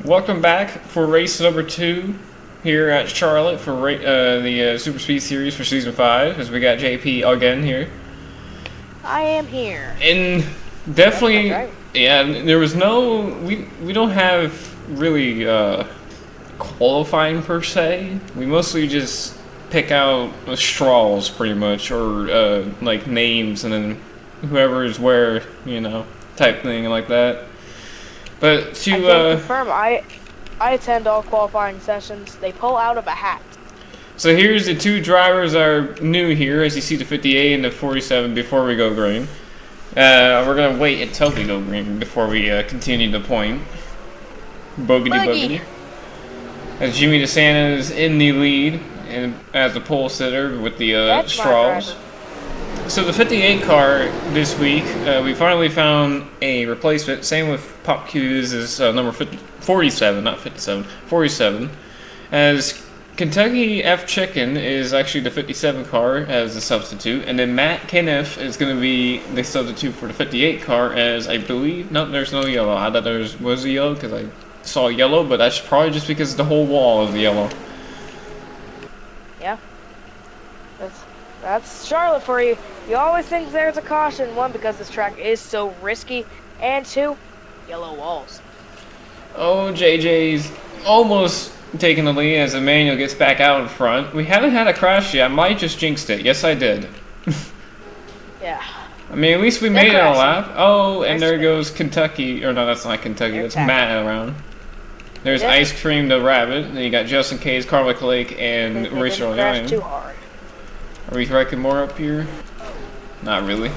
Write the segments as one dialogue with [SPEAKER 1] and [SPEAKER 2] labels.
[SPEAKER 1] Welcome back for race number 2 here at Charlotte for the Superspeed series for season 5. As we got JP again here,
[SPEAKER 2] I am here.
[SPEAKER 1] and definitely, yeah. There was no we don't have really qualifying per se. We mostly just pick out straws pretty much, or like names, and then whoever is where, type thing like that. But to
[SPEAKER 2] I can confirm, I attend all qualifying sessions. They pull out of a hat.
[SPEAKER 1] So here's the two drivers that are new here, as you see the 58 and the 47 before we go green. We're gonna wait until we go green before we continue the point. Boogity. As Jimmy DeSanta is in the lead and as the pole sitter with the straws. So the 58 car this week, we finally found a replacement. Same with Pop Q's is number 47, not 57, 47. As Kentucky F Chicken is actually the 57 car as a substitute, and then Matt Kenneth is going to be the substitute for the 58 car, as I believe. No, there's no yellow. I thought there was a yellow because I saw yellow, but that's probably just because the whole wall is yellow.
[SPEAKER 2] Yeah. That's Charlotte for you. You always think there's a caution. One, because this track is so risky, and two, yellow walls.
[SPEAKER 1] Oh, JJ's almost taking the lead as Emmanuel gets back out in front. We haven't had a crash yet. I might just jinxed it. Yes, I did.
[SPEAKER 2] Yeah.
[SPEAKER 1] I mean, at least we made it a lap. Oh, and there goes Kentucky. Or no, that's not Kentucky. That's Matt around. There's Ice Cream the Rabbit. Then you got Justin Case, Carl McLake, and Rachel Young.
[SPEAKER 2] Too hard.
[SPEAKER 1] Are we wrecking more up here? Not really.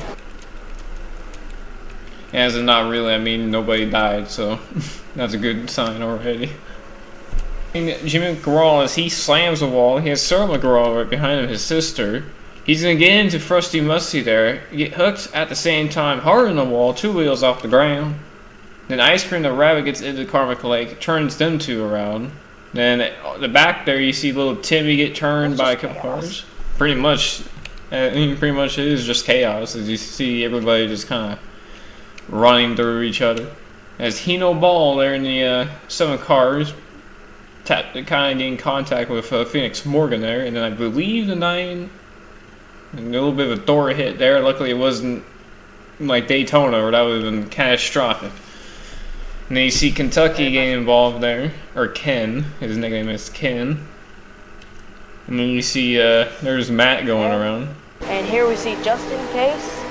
[SPEAKER 1] As in not really, I mean nobody died, so that's a good sign already. Jimmy McGraw, as he slams the wall, he has Sarah McGraw right behind him, his sister. He's gonna get into Frosty Musty there, get hooked at the same time, hard on the wall, 2 wheels off the ground. Then Ice Cream the Rabbit gets into Carmichael Lake, turns them two around. Then at the back there, you see little Timmy get turned by a couple cars. Pretty much it is just chaos, as you see everybody just kind of running through each other. As Hino Ball there in the 7 cars, kind of getting contact with Phoenix Morgan there, and then I believe the 9, and a little bit of a door hit there. Luckily it wasn't like Daytona, or that would have been catastrophic. And then you see Kentucky getting involved there, or Ken, his nickname is Ken. And then you see there's Matt going around.
[SPEAKER 2] And here we see Justin Case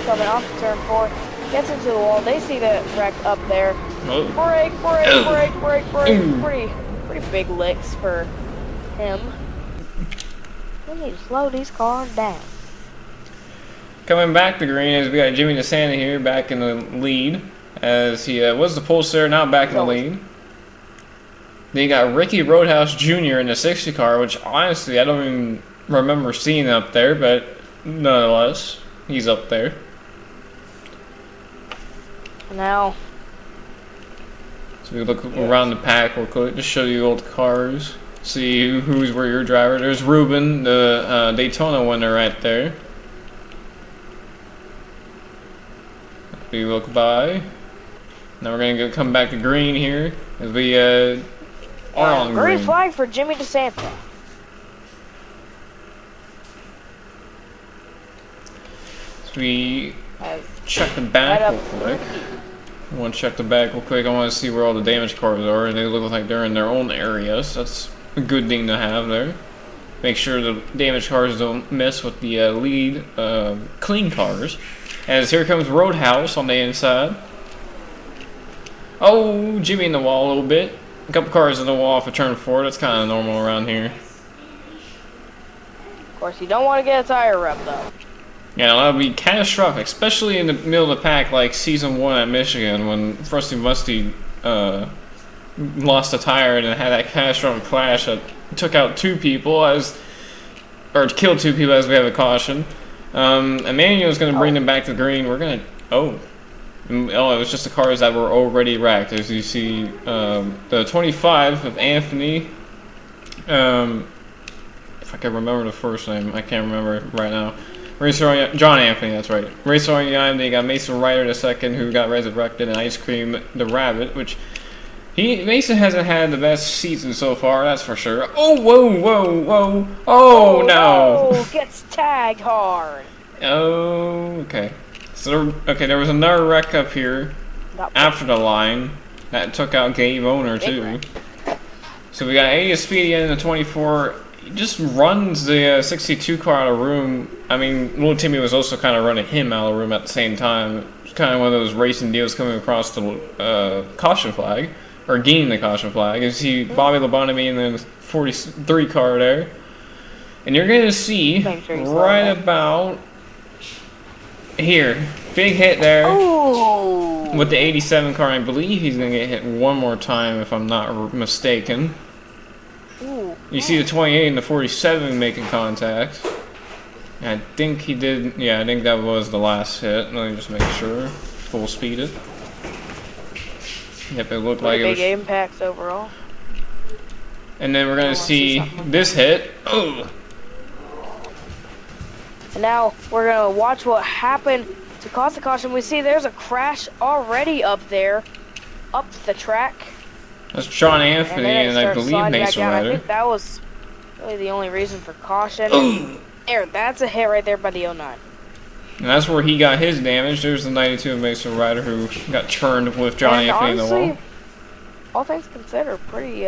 [SPEAKER 2] coming off the turn 4, gets into the wall. They see the wreck up there.
[SPEAKER 1] Oh.
[SPEAKER 2] Brake. Pretty big licks for him. We need to slow these cars down.
[SPEAKER 1] Coming back to green, as we got Jimmy DeSanta here back in the lead, as he was the pole sitter, now back in the lead. Then you got Ricky Roadhouse Jr. in the 60 car, which honestly I don't even remember seeing up there, but nonetheless, he's up there.
[SPEAKER 2] Now,
[SPEAKER 1] so we look around the pack real quick, just show you old cars, see who's where your driver. There's Ruben, the Daytona winner right there. We look by. Now we're gonna come back to green here as we are on green.
[SPEAKER 2] Green flag for Jimmy DeSanta.
[SPEAKER 1] So we check the back real quick. I want to check the back real quick. I want to see where all the damaged cars are, and they look like they're in their own areas. That's a good thing to have there. Make sure the damaged cars don't mess with the lead clean cars. As here comes Roadhouse on the inside. Oh, Jimmy in the wall a little bit. A couple cars in the wall for turn 4. That's kind of normal around here.
[SPEAKER 2] Of course, you don't want to get a tire rep though.
[SPEAKER 1] Yeah, that would be catastrophic, especially in the middle of the pack like Season 1 at Michigan, when Frosty Musty lost a tire and had that catastrophic crash that took out 2 people, or killed 2 people as we have a caution. Emmanuel's going to bring them back to green. We're going to... Oh, it was just the cars that were already wrecked. As you see, the 25 of Anthony... if I can remember the first name, I can't remember it right now. John Anthony, that's right. Racer on they got Mason Ryder the second, who got resurrected, and Ice Cream the Rabbit, which Mason hasn't had the best season so far, that's for sure. Oh, whoa. Oh, no.
[SPEAKER 2] No, gets tagged hard.
[SPEAKER 1] Oh, okay. So, there was another wreck up here after the line that took out Game Owner, too. So we got 80 Speedy in the 24. He just runs the 62 car out of room. I mean, little Timmy was also kind of running him out of room at the same time. It's kind of one of those racing deals coming across the caution flag, or gaining the caution flag. You see Bobby Lobotomy in the 43 car there. And you're going to see right about here, big hit there.
[SPEAKER 2] Ooh.
[SPEAKER 1] With the 87 car. I believe he's going to get hit one more time if I'm not mistaken.
[SPEAKER 2] Ooh.
[SPEAKER 1] You see the 28 and the 47 making contact. I think he did. Yeah, I think that was the last hit. Let me just make sure. Full speed it. Yep, it looked like it was.
[SPEAKER 2] Big impacts overall.
[SPEAKER 1] And then we're gonna see this hit. Oh.
[SPEAKER 2] And now we're gonna watch what happened to cause the caution. We see there's a crash already up there, up the track.
[SPEAKER 1] That's John Anthony, and I believe Mason Ryder.
[SPEAKER 2] I think that was really the only reason for caution. There, that's a hit right there by the 09.
[SPEAKER 1] And that's where he got his damage. There's the 92 of Mason Ryder who got churned with John Anthony in the wall.
[SPEAKER 2] All things considered,
[SPEAKER 1] pretty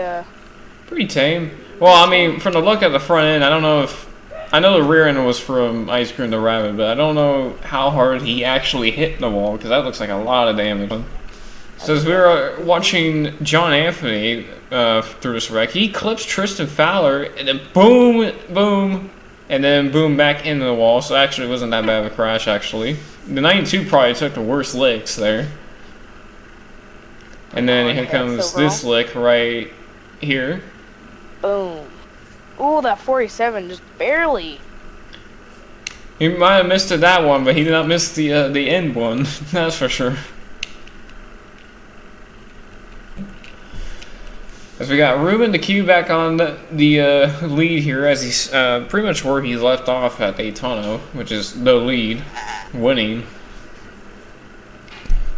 [SPEAKER 1] tame. Well, I mean, from the look at the front end, I don't know if... I know the rear end was from Ice Cream the Rabbit, but I don't know how hard he actually hit the wall, because that looks like a lot of damage. So as we were watching John Anthony through this wreck, he clips Tristan Fowler, and then boom, and then boom back into the wall. So actually it wasn't that bad of a crash, actually. The 92 probably took the worst licks there. And then here comes this lick right here.
[SPEAKER 2] Boom. Ooh, that 47 just barely.
[SPEAKER 1] He might have missed that one, but he did not miss the end one. That's for sure. As we got Ruben the Q back on the lead here, as he's pretty much where he left off at Daytona, which is the lead, winning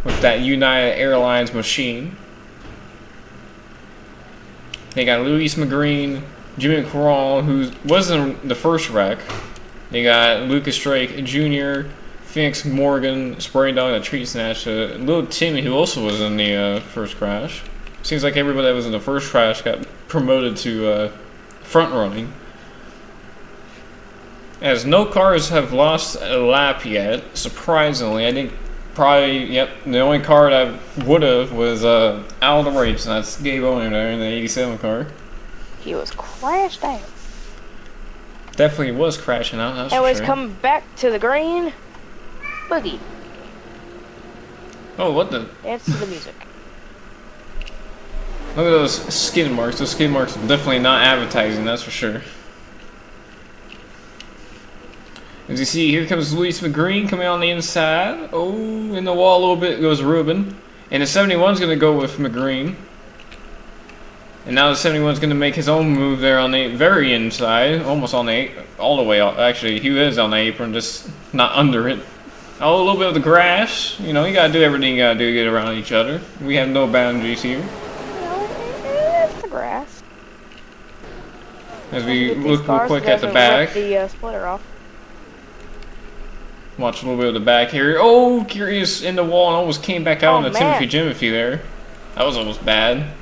[SPEAKER 1] with that United Airlines machine. They got Luis McGreen, Jimmy Corral, who wasn't the first wreck. They got Lucas Drake Jr., Phoenix Morgan, Spray Dog, a treat snatch, little Timmy, who also was in the first crash. Seems like everybody that was in the first crash got promoted to front running. As no cars have lost a lap yet, surprisingly, I think probably, yep, the only car that would have was out of the race, and that's Gabe Owner there in the 87 car.
[SPEAKER 2] He was crashed out.
[SPEAKER 1] Definitely was crashing out, that's
[SPEAKER 2] and
[SPEAKER 1] for
[SPEAKER 2] was
[SPEAKER 1] sure.
[SPEAKER 2] Coming back to the green. Boogie.
[SPEAKER 1] Oh, what the?
[SPEAKER 2] Dance to the music.
[SPEAKER 1] Look at those skid marks. Those skid marks are definitely not advertising, that's for sure. As you see, here comes Luis McGreen coming on the inside. Oh, in the wall a little bit goes Ruben. And the 71's going to go with McGreen. And now the 71's going to make his own move there on the very inside. Almost on the, all the way out. Actually, he is on the apron, just not under it. Oh, a little bit of the grass. You know, you got to do everything you got to do to get around each other. We have no boundaries here.
[SPEAKER 2] It's the grass.
[SPEAKER 1] As we look real quick at the back.
[SPEAKER 2] The splitter off.
[SPEAKER 1] Watch a little bit of the back here. Oh, Curious in the wall and almost came back out on the Timothy there. That was almost bad.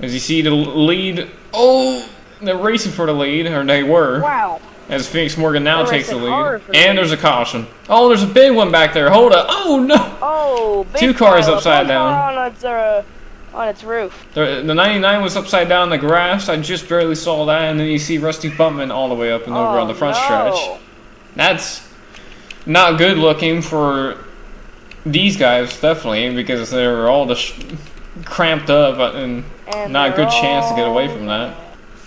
[SPEAKER 1] As you see the lead. Oh, they're racing for the lead, or they were.
[SPEAKER 2] Wow.
[SPEAKER 1] As Phoenix Morgan now takes the lead. And there's a caution. Oh, there's a big one back there. Hold up. Oh, no.
[SPEAKER 2] Oh, big
[SPEAKER 1] 2 cars upside down.
[SPEAKER 2] On its roof.
[SPEAKER 1] The 99 was upside down in the grass. I just barely saw that. And then you see Rusty Bumpman all the way up and over on the front stretch. That's not good looking for these guys, definitely, because they're all just cramped up and not a good chance to get away from that.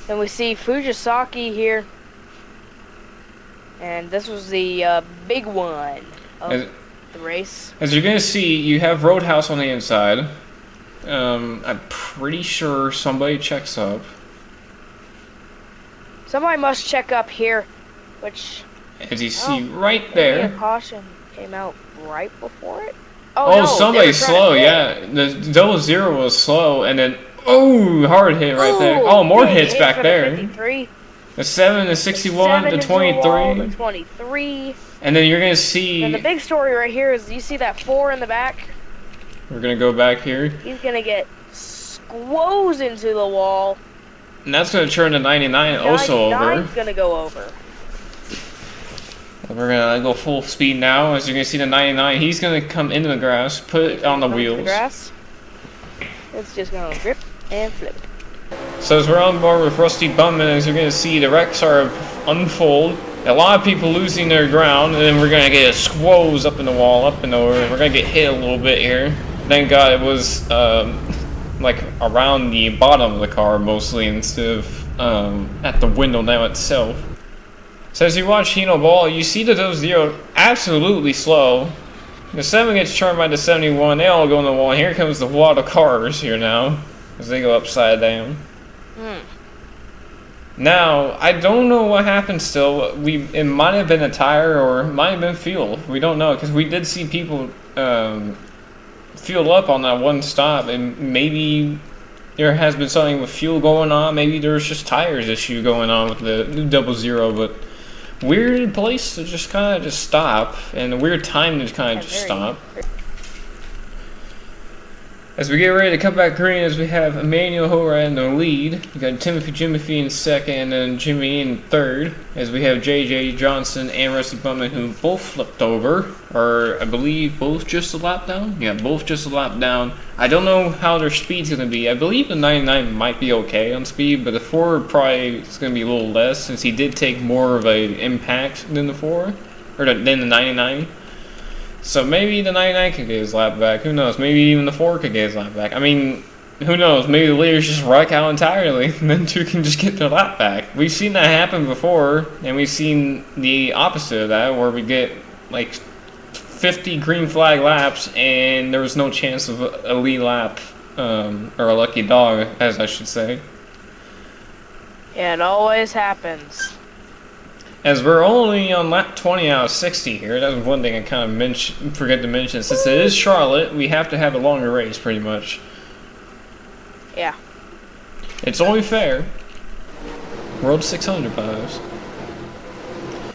[SPEAKER 2] Then we see Fujisaki here. And this was the big one of the race.
[SPEAKER 1] As you're going to see, you have Roadhouse on the inside. I'm pretty sure somebody checks up.
[SPEAKER 2] Somebody must check up here, which
[SPEAKER 1] As you see right
[SPEAKER 2] Maybe
[SPEAKER 1] there.
[SPEAKER 2] a caution came out right before it.
[SPEAKER 1] Oh,
[SPEAKER 2] no,
[SPEAKER 1] somebody's slow, yeah. The 00 was slow, and then, oh, hard hit right there. Oh, more
[SPEAKER 2] big
[SPEAKER 1] hits
[SPEAKER 2] hit
[SPEAKER 1] back
[SPEAKER 2] for
[SPEAKER 1] there.
[SPEAKER 2] The 53.
[SPEAKER 1] The 7, the 61, the 23.
[SPEAKER 2] The 23.
[SPEAKER 1] And then you're going to see...
[SPEAKER 2] And the big story right here is you see that 4 in the back?
[SPEAKER 1] We're going to go back here.
[SPEAKER 2] He's going to get squoze into the wall.
[SPEAKER 1] And that's going to turn the 99 also over.
[SPEAKER 2] 99's going to go over.
[SPEAKER 1] We're going to go full speed now. As you're going to see the 99, he's going to come into the grass, put it on the wheels.
[SPEAKER 2] The grass. It's just going to grip and flip.
[SPEAKER 1] So as we're on board with Rusty Bumman, as you're going to see the wrecks are unfold. A lot of people losing their ground, and then we're going to get a squoze up in the wall, up and over, and we're going to get hit a little bit here. Thank God it was like around the bottom of the car mostly, instead of at the window now itself. So as you watch Hino Ball, you see the 00 absolutely slow. The 7 gets turned by the 71, they all go in the wall, and here comes the wall of cars here now, as they go upside down. Now, I don't know what happened still. It might have been a tire or it might have been fuel. We don't know, because we did see people fuel up on that one stop, and maybe there has been something with fuel going on. Maybe there's just tires issue going on with the 00, but weird place to just kind of just stop, and a weird time to kind of just stop. As we get ready to come back green, as we have Emmanuel Hora in the lead, we got Jimothy in second, and then Jimmy in third. As we have JJ Johnson and Rusty Bumman, who both flipped over, or I believe both just a lap down. Yeah, both just a lap down. I don't know how their speed's gonna be. I believe the 99 might be okay on speed, but the 4 probably is gonna be a little less, since he did take more of an impact than the 4, or than the 99. So maybe the 99 could get his lap back. Who knows? Maybe even the 4 could get his lap back. I mean, who knows? Maybe the leaders just wreck out entirely, and then 2 can just get their lap back. We've seen that happen before, and we've seen the opposite of that, where we get like 50 green flag laps, and there was no chance of a lead lap, or a lucky dog, as I should say.
[SPEAKER 2] Yeah, it always happens.
[SPEAKER 1] As we're only on lap 20 out of 60 here, that's one thing I kind of forget to mention. Since it is Charlotte, we have to have a longer race, pretty much.
[SPEAKER 2] Yeah.
[SPEAKER 1] It's only fair. World 600 pies.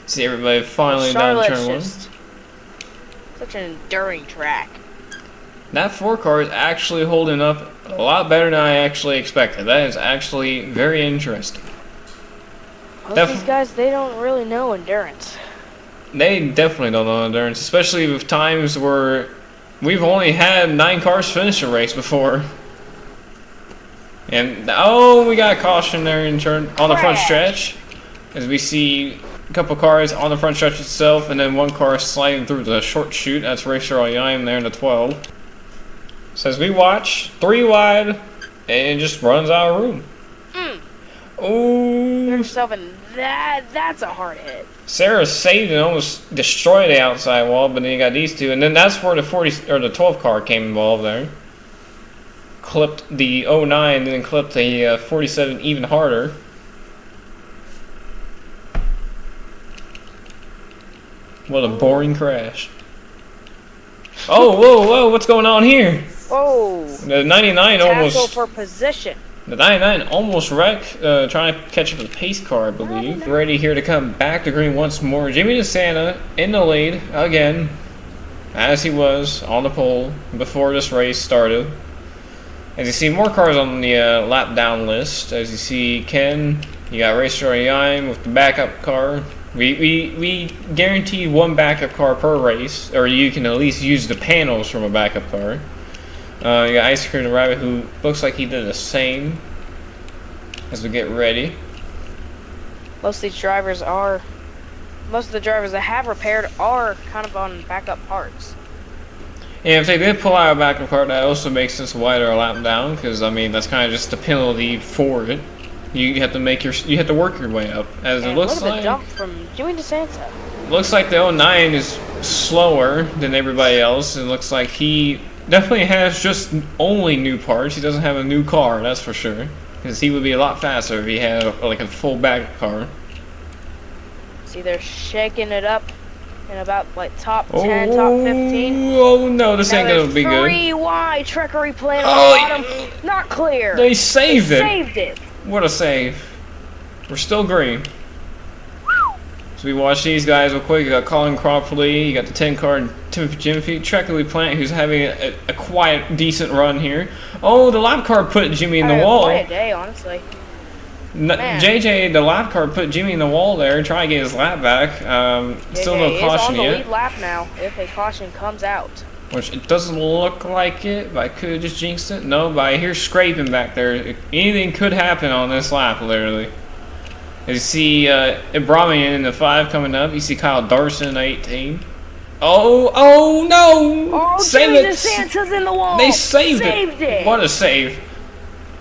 [SPEAKER 1] See everybody finally down turn 1.
[SPEAKER 2] Such an enduring track.
[SPEAKER 1] That 4 car is actually holding up a lot better than I actually expected. That is actually very interesting.
[SPEAKER 2] Most of these guys, they don't really know endurance.
[SPEAKER 1] They definitely don't know endurance, especially with times where we've only had 9 cars finish a race before. And, oh, we got a caution there in turn on the front stretch. As we see a couple cars on the front stretch itself, and then 1 car sliding through the short chute. That's Racer Al-Yaim there in the 12. So as we watch, 3 wide, and it just runs out of room. Ooh.
[SPEAKER 2] Yourself in that's a hard hit.
[SPEAKER 1] Sarah saved and almost destroyed the outside wall, but then you got these 2, and then that's where the 12 car came involved there. Clipped the 09, and then clipped the 47 even harder. What a boring crash. Oh, whoa, what's going on here?
[SPEAKER 2] Whoa.
[SPEAKER 1] The 99 almost...
[SPEAKER 2] for position.
[SPEAKER 1] The 99 almost wrecked, trying to catch up with the pace car, I believe. Ready here to come back to green once more. Jimmy DeSanta in the lead again, as he was on the pole before this race started. As you see more cars on the lap down list, as you see Ken, you got Racer Yaim with the backup car. We guarantee 1 backup car per race, or you can at least use the panels from a backup car. You got Ice Cream and Rabbit, who looks like he did the same. As we get ready.
[SPEAKER 2] Most of the drivers that have repaired are kind of on backup parts.
[SPEAKER 1] Yeah, if they did pull out a backup car, that also makes this wider a lap down, because I mean that's kind of just the penalty for it. You have to work your way up. As it looks
[SPEAKER 2] look at
[SPEAKER 1] like.
[SPEAKER 2] the jump from Jimmy DeSanta.
[SPEAKER 1] Looks like the 09 is slower than everybody else. It looks like he definitely has just only new parts. He doesn't have a new car, that's for sure. Because he would be a lot faster if he had like a full backup car.
[SPEAKER 2] See, they're shaking it up in about like top 10, top 15.
[SPEAKER 1] Oh no, this ain't gonna be good.
[SPEAKER 2] 3 wide trickery plan on
[SPEAKER 1] Oh,
[SPEAKER 2] the bottom. Not clear.
[SPEAKER 1] They saved it.
[SPEAKER 2] Saved it.
[SPEAKER 1] What a save. We're still green. So we watch these guys real quick. You got Colin Cropperly, you got the 10 card Timothy Jimmy, Treckley Plant, who's having a quiet, decent run here. Oh, the lap car put Jimmy in the wall.
[SPEAKER 2] Quiet day, honestly.
[SPEAKER 1] JJ, the lap car put Jimmy in the wall there, trying to get his lap back. Still no caution
[SPEAKER 2] is on the
[SPEAKER 1] yet.
[SPEAKER 2] lead lap now, if a caution comes out.
[SPEAKER 1] Which it doesn't look like it, but I could have just jinxed it. No, but I hear scraping back there. Anything could happen on this lap, literally. You see Ibrahimian in the 5 coming up. You see Kyle Darson in 18. Oh no!
[SPEAKER 2] Oh,
[SPEAKER 1] Save
[SPEAKER 2] Jimmy
[SPEAKER 1] it!
[SPEAKER 2] DeSantis in the wall.
[SPEAKER 1] They saved it. What a save!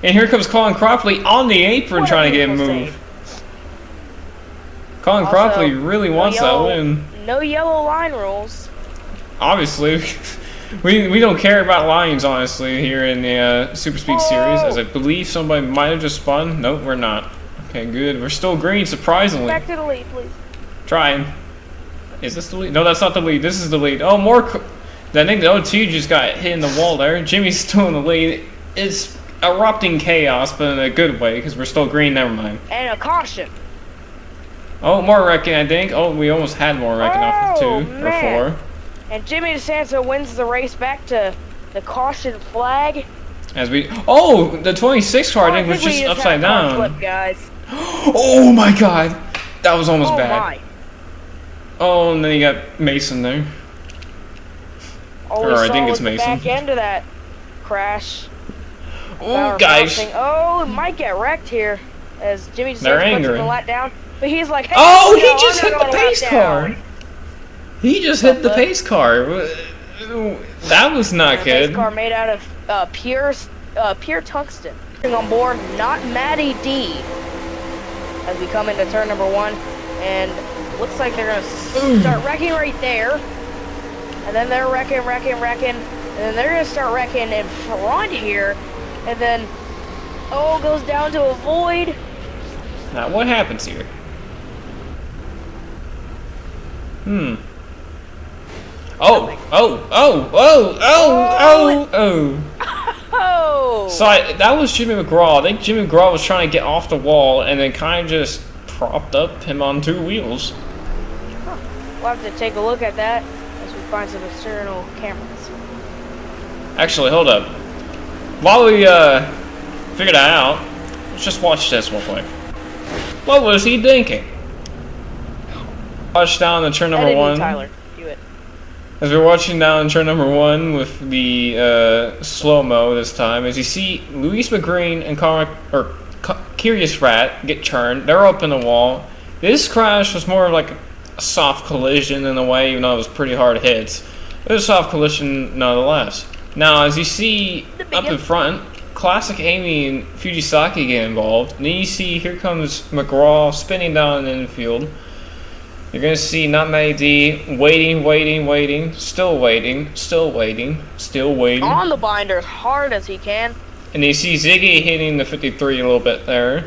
[SPEAKER 1] And here comes Colin Cropperly on the apron trying to get him moved. Colin Cropperly really wants that win.
[SPEAKER 2] No yellow line rules.
[SPEAKER 1] Obviously, we don't care about lines, honestly, here in the Superspeed series, as I believe somebody might have just spun. Nope, we're not. Okay, good. We're still green, surprisingly.
[SPEAKER 2] Back to the lead, please.
[SPEAKER 1] Trying. Is this the lead? No, that's not the lead. This is the lead. Oh, more. I think the O2 just got hit in the wall there. Jimmy's still in the lead. It's erupting chaos, but in a good way, because we're still green. Never mind.
[SPEAKER 2] And a caution.
[SPEAKER 1] Oh, more wrecking, I think. Oh, we almost had more wrecking off of 2 or 4.
[SPEAKER 2] And Jimmy DeSantis wins the race back to the caution flag.
[SPEAKER 1] As we, oh, the 26 car I think was just upside down.
[SPEAKER 2] Flip, guys.
[SPEAKER 1] Oh my god, that was almost bad.
[SPEAKER 2] My.
[SPEAKER 1] Oh, and then you got Mason there. Or I think it's Mason.
[SPEAKER 2] Back end of that crash.
[SPEAKER 1] Oh, guys.
[SPEAKER 2] Oh, it might get wrecked here as Jimmy DeSantis puts the lat down. But he's like, hey,
[SPEAKER 1] oh, he just hit the pace car. He just hit the pace car. That was not good.
[SPEAKER 2] Pace car made out of pure tungsten. On board, not Matty D. As we come into turn number 1, and looks like they're gonna start wrecking right there, and then they're wrecking, and then they're gonna start wrecking in front here, and then goes down to a void.
[SPEAKER 1] Now what happens here? Oh! So that was Jimmy McGraw. I think Jimmy McGraw was trying to get off the wall and then kind of just propped up him on 2 wheels.
[SPEAKER 2] Huh. We'll have to take a look at that as we find some external cameras.
[SPEAKER 1] Actually, hold up. While we figure that out, let's just watch this real quick. What was he thinking? Watch down to turn number 1.
[SPEAKER 2] Tyler, do it.
[SPEAKER 1] As we're watching down turn number 1 with the slow-mo this time, as you see Luis McGreen and Curious Rat get turned, they're up in the wall. This crash was more like a soft collision in a way, even though it was pretty hard hits. It was a soft collision nonetheless. Now, as you see up in front, Classic Amy and Fujisaki get involved. And then you see here comes McGraw spinning down in the infield. You're going to see not Matty D waiting, still waiting.
[SPEAKER 2] On the binder as hard as he can.
[SPEAKER 1] And you see Ziggy hitting the 53 a little bit there.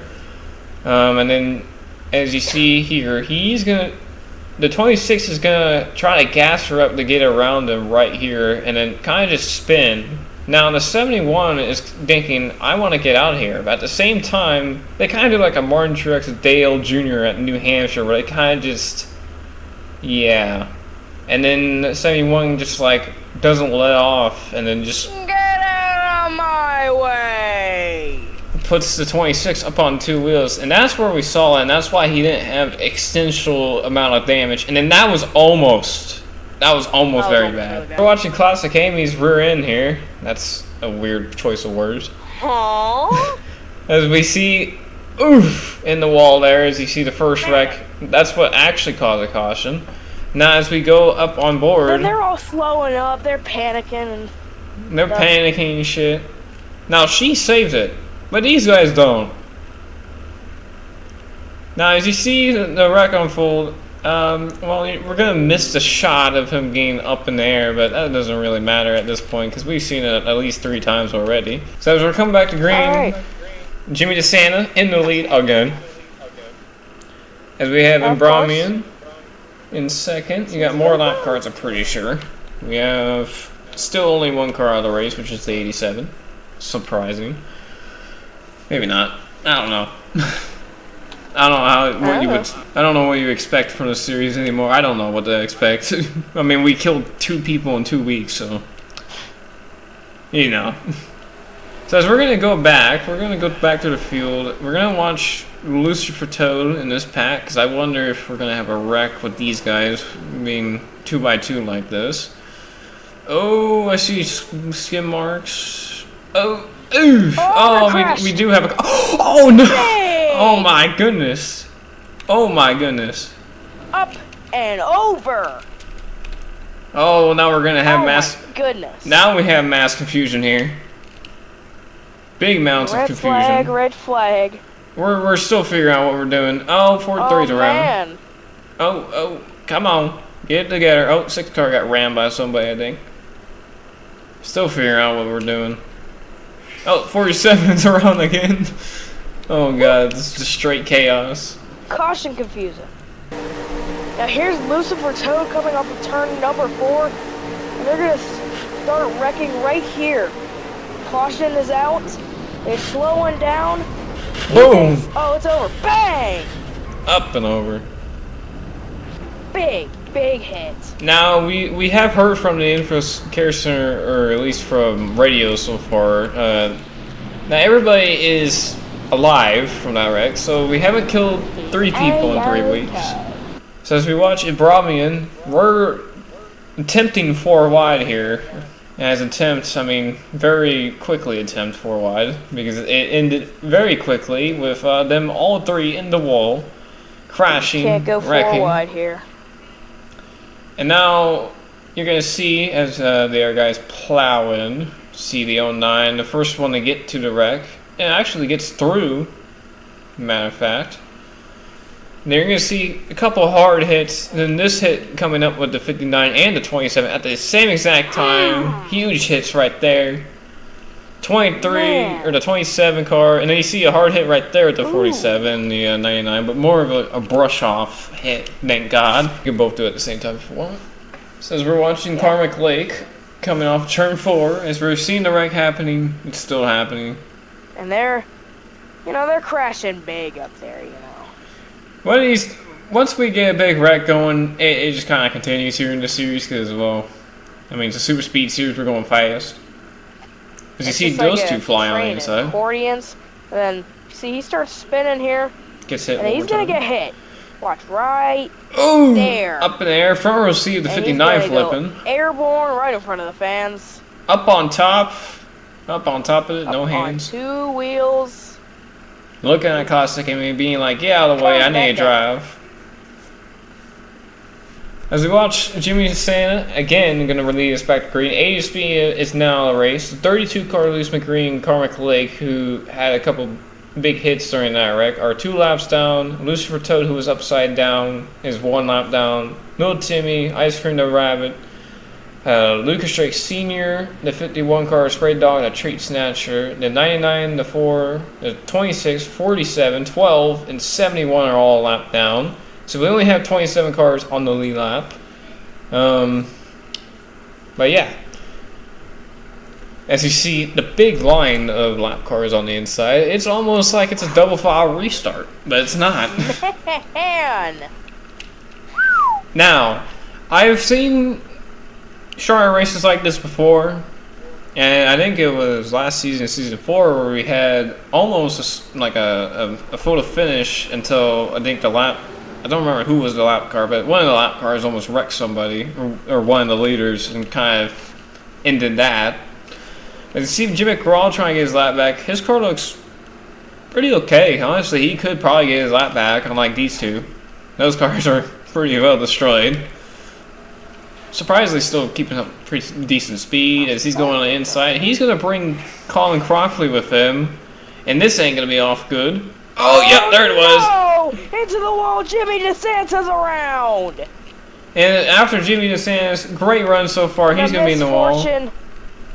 [SPEAKER 1] And then as you see here, the 26 is going to try to gas her up to get around him right here and then kind of just spin. Now the 71 is thinking, I want to get out of here. But at the same time, they kind of do like a Martin Truex Dale Jr. at New Hampshire where they kind of just... Yeah. And then 71 just like doesn't let off and then just
[SPEAKER 2] get out of my way.
[SPEAKER 1] Puts the 26 up on 2 wheels, and that's where we saw it, and that's why he didn't have extensial amount of damage. And then that was almost very bad. We're watching Classic Amy's rear end here. That's a weird choice of words.
[SPEAKER 2] Aww.
[SPEAKER 1] As we see oof in the wall there, as you see the first wreck. That's what actually caused a caution. Now as we go up on board,
[SPEAKER 2] and they're all slowing up, they're panicking and
[SPEAKER 1] they're panicking and shit. Now she saves it, but these guys don't. Now as you see the wreck unfold, well, we're gonna miss the shot of him getting up in the air, but that doesn't really matter at this point because we've seen it at least 3 times already. So as we're coming back to green, Jimmy DeSantis in the lead again. As we have Imbramian in second. You got more lap cars, I'm pretty sure. We have still only one car out of the race, which is the 87. Surprising. Maybe not. I don't know. I don't know I don't know what you expect from the series anymore. I don't know what to expect. I mean, we killed 2 people in 2 weeks, so you know. So as we're gonna go back to the field. We're gonna watch Lucifer Toad in this pack, because I wonder if we're gonna have a wreck with these guys being 2x2 like this. Oh, I see skin marks. Oh, ooh. Oh, we do have a. Oh no!
[SPEAKER 2] Hey!
[SPEAKER 1] Oh my goodness! Oh my goodness!
[SPEAKER 2] Up and over.
[SPEAKER 1] Oh, now we're gonna have
[SPEAKER 2] My goodness.
[SPEAKER 1] Now we have mass confusion here. Big amounts of confusion.
[SPEAKER 2] Red flag.
[SPEAKER 1] We're still figuring out what we're doing. Oh, 43's around.
[SPEAKER 2] Man.
[SPEAKER 1] Oh, come on. Get it together. Oh, 6 car got rammed by somebody, I think. Still figuring out what we're doing. Oh, 47's around again. Oh god, this is just straight chaos.
[SPEAKER 2] Caution confusing. Now here's Lucifer Toad coming off of turn number 4. And they're going to start wrecking right here. Caution is out. They're slowing down.
[SPEAKER 1] Boom!
[SPEAKER 2] Oh, it's over. Bang!
[SPEAKER 1] Up and over.
[SPEAKER 2] Big hit.
[SPEAKER 1] Now, we have heard from the Info Care Center, or at least from radio so far. Now, everybody is alive from that wreck, so we haven't killed 3 people in 3 weeks. So as we watch Ibrahimian, we're attempting 4 wide here. As attempts, I mean, very quickly attempt 4 wide, because it ended very quickly with them all 3 in the wall, crashing,
[SPEAKER 2] Can't go
[SPEAKER 1] wrecking.
[SPEAKER 2] 4 wide here.
[SPEAKER 1] And now you're gonna see as the other guys plow in, see the 09, the first one to get to the wreck, and actually gets through, matter of fact. And then you're going to see a couple hard hits, and then this hit coming up with the 59 and the 27 at the same exact time. Huge hits right there. 23, or the 27 car, and then you see a hard hit right there at the 47, the 99, but more of a brush-off hit, thank God. You can both do it at the same time if you want. So as we're watching Karmic Lake coming off turn 4, as we're seeing the wreck happening, it's still happening.
[SPEAKER 2] And they're crashing big up there, you know.
[SPEAKER 1] Once we get a big wreck going, it just kind of continues here in the series, because, well, I mean, it's a super speed series, we're going fast. Because you see those 2 fly on the inside.
[SPEAKER 2] Accordions, and then, see, he starts spinning here.
[SPEAKER 1] Gets hit
[SPEAKER 2] and he's going to get hit. Watch, right there.
[SPEAKER 1] Up in the air. Front row seat of the 59 flipping.
[SPEAKER 2] Airborne right in front of the fans.
[SPEAKER 1] Up on top. Up on top of it, no hands.
[SPEAKER 2] On 2 wheels.
[SPEAKER 1] Looking at Caustic and being like, get out of the way, I need to drive. As we watch Jimmy Santa, again, going to release back to green. ASB is now a race. 32 Carlos McGreen, Karmic Lake, who had a couple big hits during that wreck, are 2 laps down. Lucifer Toad, who was upside down, is 1 lap down. Little Timmy, Ice Cream the Rabbit, Lucas Drake Sr., the 51 car Spray Dog, the Treat Snatcher, the 99, the 4, the 26, 47, 12, and 71 are all a lap down. So we only have 27 cars on the lead lap. But yeah. As you see the big line of lap cars on the inside, it's almost like it's a double file restart, but it's not.
[SPEAKER 2] Man.
[SPEAKER 1] Now, I've seen shorter races like this before, and I think it was last season, season 4, where we had almost a photo finish until I think the lap. I don't remember who was the lap car, but one of the lap cars almost wrecked somebody, or one of the leaders, and kind of ended that. As you see Jimmy Corral trying to get his lap back, his car looks pretty okay. Honestly, he could probably get his lap back, unlike these 2. Those cars are pretty well destroyed. Surprisingly, still keeping up pretty decent speed as he's going on the inside. He's going to bring Colin Crockley with him, and this ain't going to be off good. Oh, yep, there it was.
[SPEAKER 2] No! Into the wall, Jimmy DeSantis around.
[SPEAKER 1] And after Jimmy DeSantis, great run so far. He's going to be in the wall.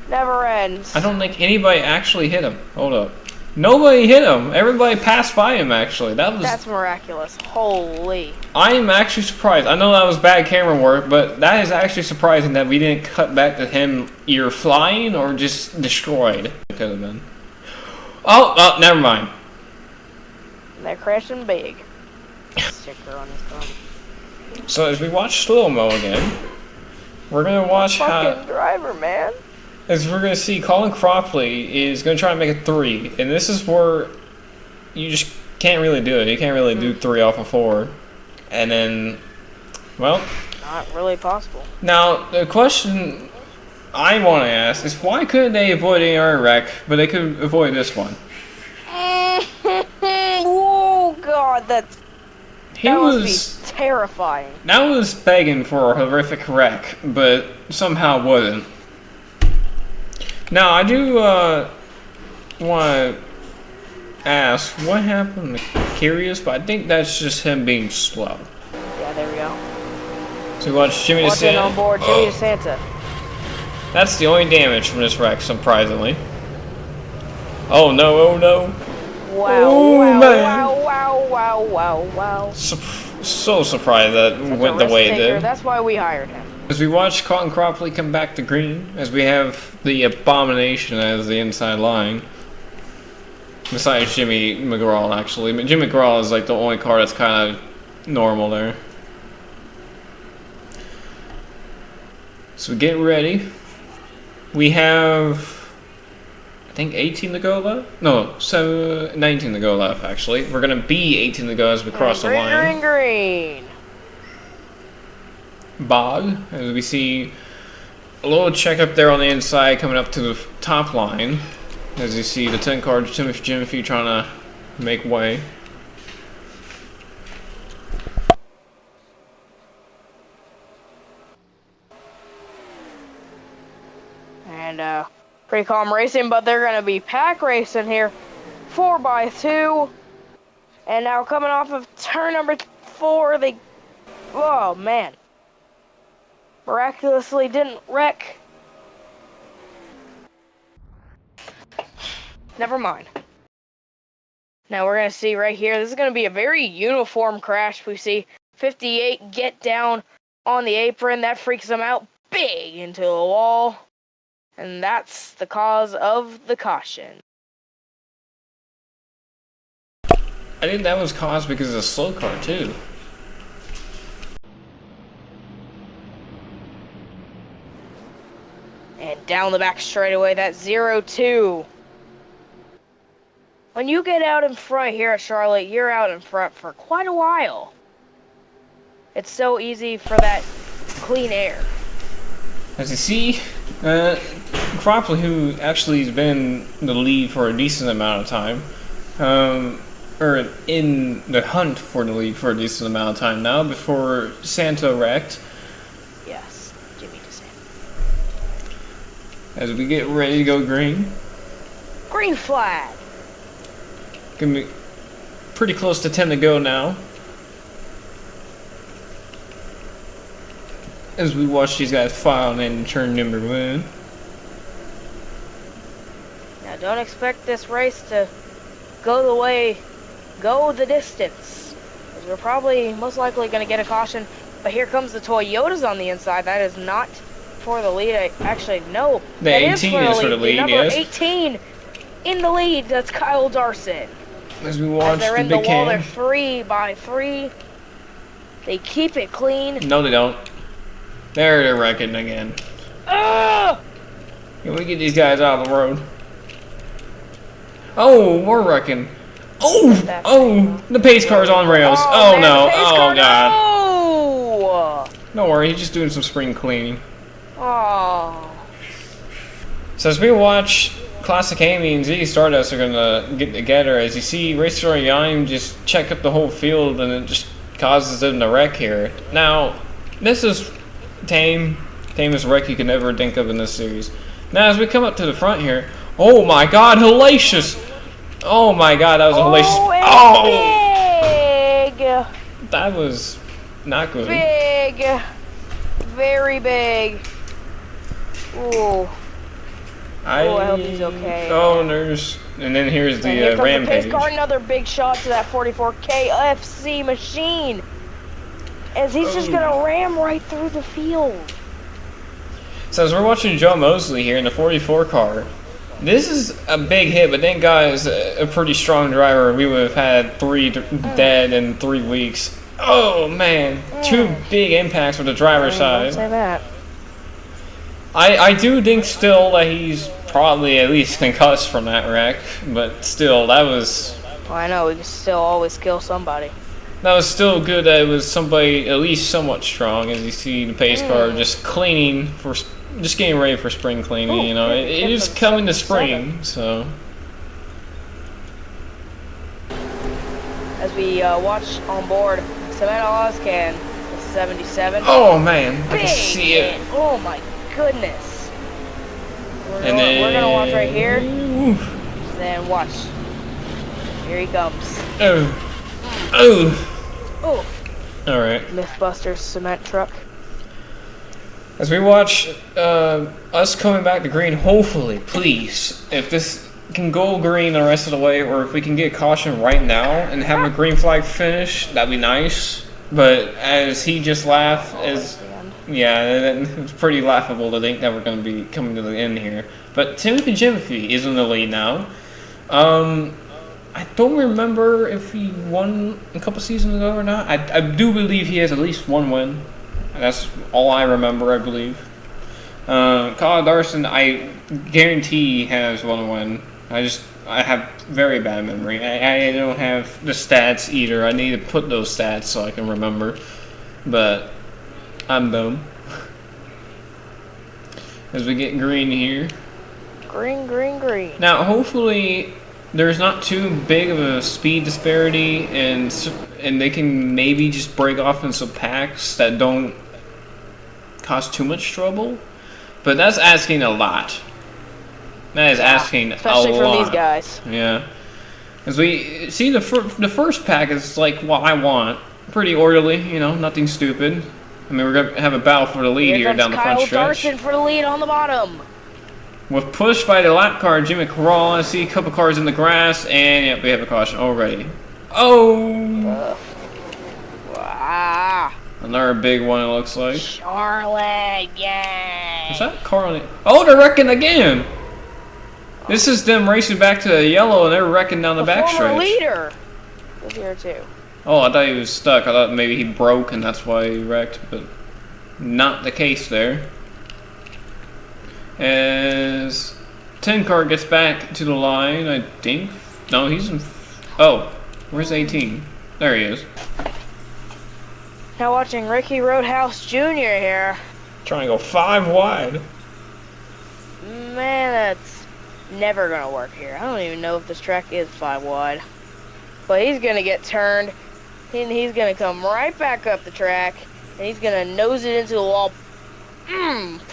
[SPEAKER 2] Never ends.
[SPEAKER 1] I don't think anybody actually hit him. Hold up. Nobody hit him. Everybody passed by him, actually.
[SPEAKER 2] That's miraculous. Holy.
[SPEAKER 1] I am actually surprised. I know that was bad camera work, but that is actually surprising that we didn't cut back to him either flying or just destroyed. It could have been. Oh, never mind.
[SPEAKER 2] They're crashing big. Sticker on his gun.
[SPEAKER 1] So as we watch slow-mo again, we're going to watch
[SPEAKER 2] Fucking driver, man.
[SPEAKER 1] as we're going to see Colin Cropley is going to try and make a 3. And this is where you just can't really do it. You can't really do 3 off of 4. And then, well...
[SPEAKER 2] Not really possible.
[SPEAKER 1] Now, the question I want to ask is why couldn't they avoid AR wreck, but they could avoid this one?
[SPEAKER 2] Oh, God, that must be terrifying.
[SPEAKER 1] That was begging for a horrific wreck, but somehow wasn't. Now, I do want to ask what happened to Curious, but I think that's just him being slow.
[SPEAKER 2] Yeah, there we go.
[SPEAKER 1] So we watch Jimmy DeSanta.
[SPEAKER 2] On board, Jimmy DeSanta.
[SPEAKER 1] That's the only damage from this wreck, surprisingly. Oh no, oh no.
[SPEAKER 2] Wow,
[SPEAKER 1] oh,
[SPEAKER 2] wow,
[SPEAKER 1] man.
[SPEAKER 2] wow.
[SPEAKER 1] So surprised that went the way it did.
[SPEAKER 2] That's why we hired him.
[SPEAKER 1] As we watch Colin Cropley come back to green, as we have the Abomination as the inside line. Besides Jimmy McGraw, actually. But Jimmy McGraw is like the only car that's kind of normal there. So we get ready. We have... I think 18 to go left? No, 19 to go left, actually. We're going to be 18 to go as we cross the line.
[SPEAKER 2] Green.
[SPEAKER 1] Bog, as we see a little check up there on the inside coming up to the top line. As you see the 10 car Jimothy trying to make way.
[SPEAKER 2] And pretty calm racing, but they're going to be pack racing here. 4x2. And now coming off of turn number 4, they... Oh, man. Miraculously didn't wreck. Never mind. Now we're going to see right here, this is going to be a very uniform crash. We see 58 get down on the apron. That freaks him out big into the wall. And that's the cause of the caution.
[SPEAKER 1] I think that was caused because of the slow car, too.
[SPEAKER 2] And down the back straightaway, that 0-2. When you get out in front here at Charlotte, you're out in front for quite a while. It's so easy for that clean air.
[SPEAKER 1] As you see, Cropley, who actually has been in the lead for a decent amount of time, or in the hunt for the lead for a decent amount of time now, before Santa wrecked.
[SPEAKER 2] Yes, Jimmy DeSanta.
[SPEAKER 1] As we get ready to go green.
[SPEAKER 2] Green flag.
[SPEAKER 1] Gonna be pretty close to 10 to go now. As we watch these guys file in turn number 1.
[SPEAKER 2] Now don't expect this race to go the distance. Because we're probably most likely going to get a caution. But here comes the Toyotas on the inside. That is not for the lead. Actually, no.
[SPEAKER 1] The 18 is for the lead,
[SPEAKER 2] number
[SPEAKER 1] yes.
[SPEAKER 2] 18 in the lead, that's Kyle Darson.
[SPEAKER 1] As we watch
[SPEAKER 2] they're
[SPEAKER 1] the
[SPEAKER 2] in
[SPEAKER 1] big
[SPEAKER 2] the wall,
[SPEAKER 1] cam.
[SPEAKER 2] they're 3x3. They keep it clean.
[SPEAKER 1] No, they don't. They're wrecking again.
[SPEAKER 2] Ah!
[SPEAKER 1] Can we get these guys out of the road? Oh, we're wrecking. Oh, the pace car's on rails. Oh
[SPEAKER 2] man,
[SPEAKER 1] no,
[SPEAKER 2] the pace
[SPEAKER 1] oh
[SPEAKER 2] car,
[SPEAKER 1] god.
[SPEAKER 2] No!
[SPEAKER 1] Don't worry, he's just doing some spring cleaning.
[SPEAKER 2] Oh.
[SPEAKER 1] So as we watch Classic Amy and Z Stardust are gonna get together, as you see Racer Yang just check up the whole field and it just causes them to wreck here. Now, this is tamest wreck you could ever think of in this series. Now as we come up to the front here, oh my god, hellacious! Oh my god, that was a hellacious.
[SPEAKER 2] Oh! Big!
[SPEAKER 1] That was not good.
[SPEAKER 2] Big! Very big. Ooh. I hope he's okay.
[SPEAKER 1] Oh, and then here's the
[SPEAKER 2] and here comes
[SPEAKER 1] rampage.
[SPEAKER 2] the pace car, another big shot to that 44 KFC machine. As he's just gonna ram right through the field.
[SPEAKER 1] So as we're watching Joe Mosley here in the 44 car, this is a big hit, but thank God is a pretty strong driver. We would have had 3 dead in 3 weeks. Oh man, 2 big impacts with the driver's side.
[SPEAKER 2] Don't say that.
[SPEAKER 1] I do think still that he's probably at least concussed from that wreck, but still, that was...
[SPEAKER 2] Well, I know, we can still always kill somebody.
[SPEAKER 1] That was still good that it was somebody at least somewhat strong, as you see the pace car just cleaning, just getting ready for spring cleaning, you know. It is coming to spring, so...
[SPEAKER 2] As we watch on board, Savannah Ozcan, the 77.
[SPEAKER 1] Oh man, I
[SPEAKER 2] Big
[SPEAKER 1] can see it.
[SPEAKER 2] hit. Oh my goodness. We're gonna watch right here. Then watch. Here he comes. Oh.
[SPEAKER 1] Alright.
[SPEAKER 2] Mythbusters cement truck.
[SPEAKER 1] As we watch us coming back to green, hopefully, please, if this can go green the rest of the way, or if we can get caution right now and have a green flag finish, that'd be nice. But as he just laughed, it's pretty laughable to think that we're going to be coming to the end here. But Timothy is in the lead now. I don't remember if he won a couple seasons ago or not. I do believe he has at least 1 win. That's all I remember, I believe. Kyle Darson, I guarantee has 1 win. I have very bad memory. I don't have the stats either. I need to put those stats so I can remember. But I'm dumb. As we get green here.
[SPEAKER 2] Green, green, green.
[SPEAKER 1] Now, hopefully, there's not too big of a speed disparity, and they can maybe just break off in some packs that don't cause too much trouble. But that's asking a lot. That is asking
[SPEAKER 2] especially
[SPEAKER 1] a
[SPEAKER 2] from
[SPEAKER 1] lot.
[SPEAKER 2] these guys.
[SPEAKER 1] Yeah. As we see, the first pack is like what I want. Pretty orderly, you know, nothing stupid. I mean, we're going to have a battle for the lead here down the front stretch.
[SPEAKER 2] Kyle Darson for the lead on the bottom.
[SPEAKER 1] With push by the lap car, Jimmy Corral. I see a couple cars in the grass, and yep, we have a caution already. Oh! Another big one, it looks like.
[SPEAKER 2] Charlotte, yay!
[SPEAKER 1] Is that car on it? Oh, they're wrecking again! This is them racing back to the yellow, and they're wrecking down the backstretch.
[SPEAKER 2] Leader was here too.
[SPEAKER 1] Oh, I thought he was stuck. I thought maybe he broke, and that's why he wrecked, but not the case there. As 10 car gets back to the line, I think. No, he's in. Oh, where's 18? There he is.
[SPEAKER 2] Now watching Ricky Roadhouse Jr. here.
[SPEAKER 1] Trying to go 5 wide.
[SPEAKER 2] Man, that's never gonna work here. I don't even know if this track is 5 wide. But he's gonna get turned, and he's gonna come right back up the track, and he's gonna nose it into the wall.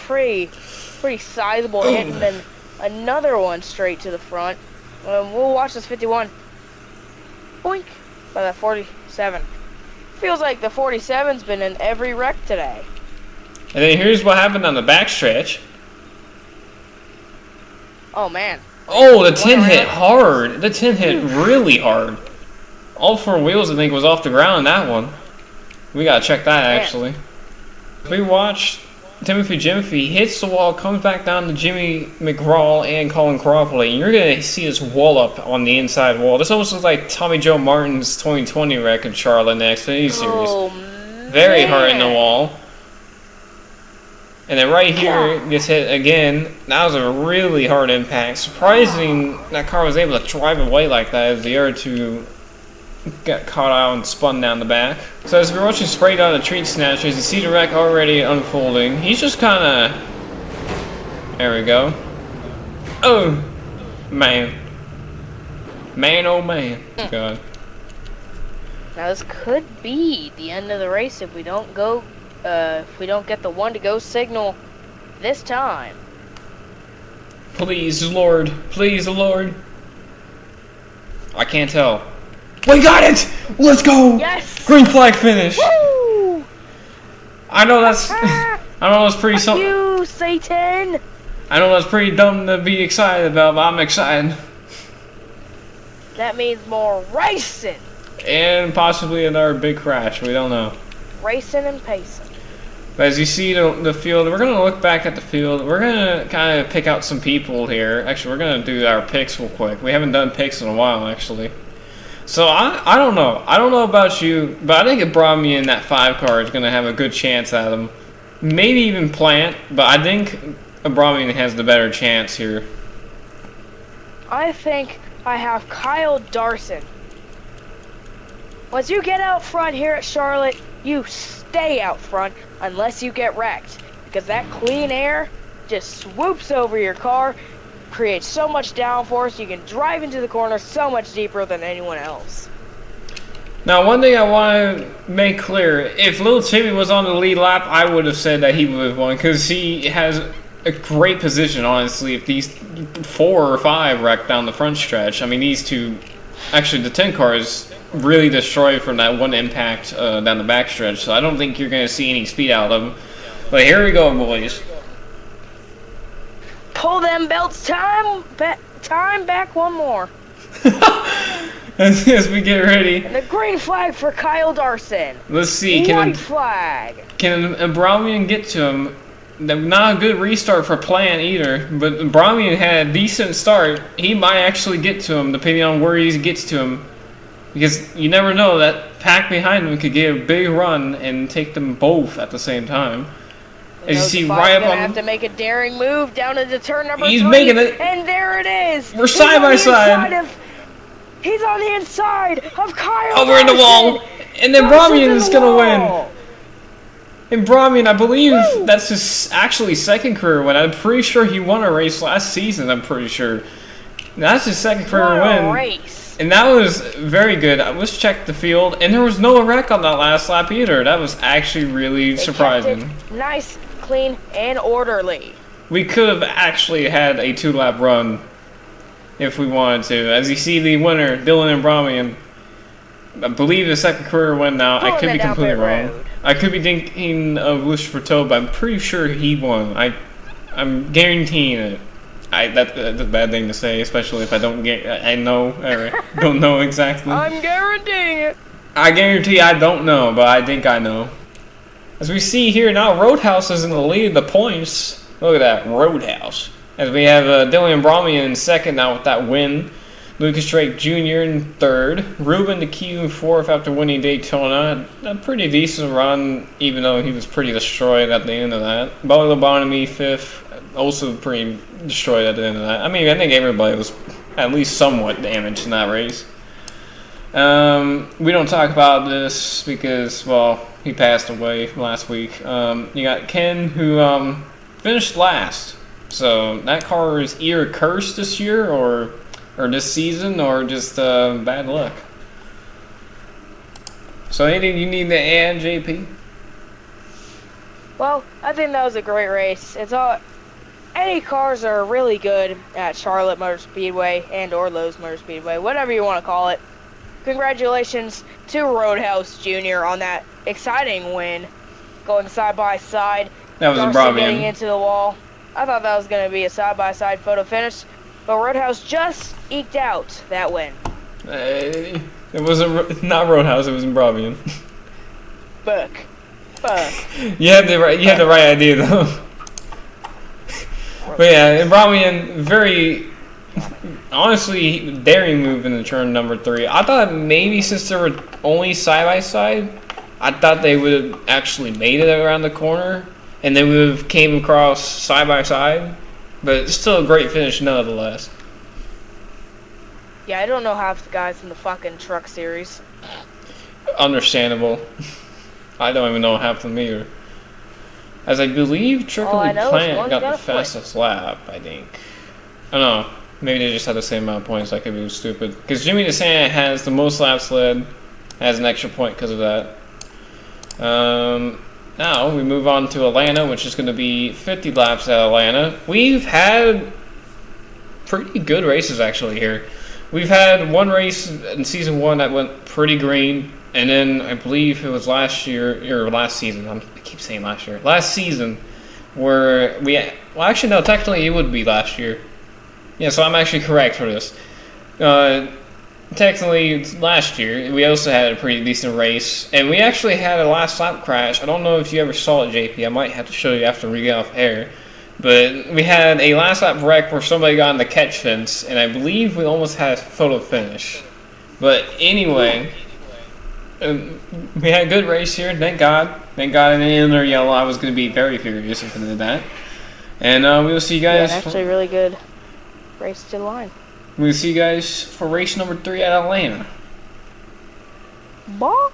[SPEAKER 2] Pretty sizable hit, and then another one straight to the front. We'll watch this 51. Boink! By that 47. Feels like the 47's been in every wreck today.
[SPEAKER 1] And then here's what happened on the backstretch.
[SPEAKER 2] Oh man.
[SPEAKER 1] Oh, the 10 hit hard. The 10 hit really hard. All 4 wheels, I think, was off the ground in that one. We gotta check that, actually. We watched Timothy hits the wall, comes back down to Jimmy McGraw and Colin Crawford, and you're gonna see this wall up on the inside wall. This almost looks like Tommy Joe Martin's 2020 wreck in Charlotte in the Xfinity Series.
[SPEAKER 2] Oh,
[SPEAKER 1] very hard in the wall. And then right here gets hit again. That was a really hard impact. Surprising that car was able to drive away like that as the other 2 got caught out and spun down the back. So as we're watching Spray Down the Treat Snatchers, you see the wreck already unfolding. He's just kind of... There we go. Oh! Man. Man, oh man. God.
[SPEAKER 2] Now this could be the end of the race if we don't go... if we don't get the 1-to-go signal this time.
[SPEAKER 1] Please, Lord. Please, Lord. I can't tell. We got it! Let's go!
[SPEAKER 2] Yes!
[SPEAKER 1] Green flag finish!
[SPEAKER 2] Woo!
[SPEAKER 1] I know that's... I know that's pretty something.
[SPEAKER 2] You, Satan!
[SPEAKER 1] I know that's pretty dumb to be excited about, but I'm excited.
[SPEAKER 2] That means more racing.
[SPEAKER 1] And possibly another big crash. We don't know.
[SPEAKER 2] Racing and pacing.
[SPEAKER 1] But as you see the field, we're going to look back at the field. We're going to kind of pick out some people here. Actually, we're going to do our picks real quick. We haven't done picks in a while, actually. So, I don't know. I don't know about you, but I think if Brahmi in that 5 car is going to have a good chance at him. Maybe even Plant, but I think Brahmi has the better chance here.
[SPEAKER 2] I think I have Kyle Darson. Once you get out front here at Charlotte, you stay out front unless you get wrecked. Because that clean air just swoops over your car, creates so much downforce, you can drive into the corner so much deeper than anyone else.
[SPEAKER 1] Now, one thing I want to make clear, if Little Timmy was on the lead lap, I would have said that he would have won, because he has a great position, honestly, if these 4 or 5 wreck down the front stretch. I mean, these two, actually the 10 car is really destroyed from that one impact down the back stretch, so I don't think you're going to see any speed out of them. But here we go, boys.
[SPEAKER 2] Pull them belts, time back one more.
[SPEAKER 1] As we get ready.
[SPEAKER 2] And the green flag for Kyle Darson.
[SPEAKER 1] Let's see,
[SPEAKER 2] white flag.
[SPEAKER 1] Can Brahmian get to him? Not a good restart for Plant either, but Brahmian had a decent start. He might actually get to him, depending on where he gets to him. Because you never know, that pack behind him could get a big run and take them both at the same time. As you see, right up on,
[SPEAKER 2] have to make a daring move down into turn number 3.
[SPEAKER 1] He's making it,
[SPEAKER 2] and there it is.
[SPEAKER 1] We're side by side.
[SPEAKER 2] He's on the inside of Kyle.
[SPEAKER 1] Over in the wall, and then Brahmian is gonna win. And Brahmian, I believe that's his actually second career win. I'm pretty sure he won a race last season. I'm pretty sure that's his second career win.
[SPEAKER 2] Race.
[SPEAKER 1] And that was very good. Let's check the field, and there was no wreck on that last lap either. That was actually really surprising.
[SPEAKER 2] Kept it nice, clean, and orderly.
[SPEAKER 1] We could have actually had a 2-lap run if we wanted to. As you see, the winner, Dylan and Brahmian, I believe the second career win now. I could be completely wrong. I could be thinking of Lucifer Toe, but I'm pretty sure he won. I'm guaranteeing it. That's a bad thing to say, especially if I don't don't know exactly.
[SPEAKER 2] I'm guaranteeing it.
[SPEAKER 1] I guarantee I don't know, but I think I know. As we see here now, Roadhouse is in the lead of the points. Look at that, Roadhouse. As we have Dylan Brahmian in second now with that win. Lucas Drake Jr. in third. Ruben DeQ in fourth after winning Daytona. A pretty decent run, even though he was pretty destroyed at the end of that. Bobby Lobotomy fifth. Also pretty destroyed at the end of that. I mean, I think everybody was at least somewhat damaged in that race. We don't talk about this because, well, he passed away last week. You got Ken, who finished last. So that car is either cursed this year or this season, or just bad luck. So anything you need to add, JP?
[SPEAKER 2] Well, I think that was a great race. Any cars are really good at Charlotte Motor Speedway and or Lowe's Motor Speedway, whatever you want to call it. Congratulations to Roadhouse Jr. on that exciting win, going side by side.
[SPEAKER 1] That was a Brahmian.
[SPEAKER 2] Getting into the wall. I thought that was going to be a side-by-side photo finish, but Roadhouse just eked out that win.
[SPEAKER 1] It wasn't not Roadhouse. It was in Brahmian.
[SPEAKER 2] Fuck.
[SPEAKER 1] You had the right idea though. But yeah, in Brahmian, very honestly daring move in the turn number 3. I thought maybe since they were only side by side, I thought they would have actually made it around the corner. And then we would have came across side by side, but it's still a great finish nonetheless.
[SPEAKER 2] Yeah, I don't know half the guys in the fucking truck series.
[SPEAKER 1] Understandable. I don't even know half of them either. As I believe Trickery Plant got the fastest lap, I think. I don't know. Maybe they just had the same amount of points. I could be stupid. Because Jimmy DeSanta has the most laps led, has an extra point because of that. Now we move on to Atlanta, which is going to be 50 laps at Atlanta. We've had pretty good races actually here. We've had one race in season 1 that went pretty green, and then I believe it was last season. I keep saying last year. Last season, where well, actually, no, technically it would be last year. Yeah, so I'm actually correct for this. Technically, last year, we also had a pretty decent race, and we actually had a last lap crash. I don't know if you ever saw it, JP. I might have to show you after we get off air. But we had a last lap wreck where somebody got in the catch fence, and I believe we almost had a photo finish. But anyway, we had a good race here, thank God. Thank God I didn't enter yellow. I was going to be very furious if I did that. And we will see you guys.
[SPEAKER 2] Yeah, actually, really good race to the line.
[SPEAKER 1] We'll see you guys for race number 3 at Atlanta.
[SPEAKER 2] Bye.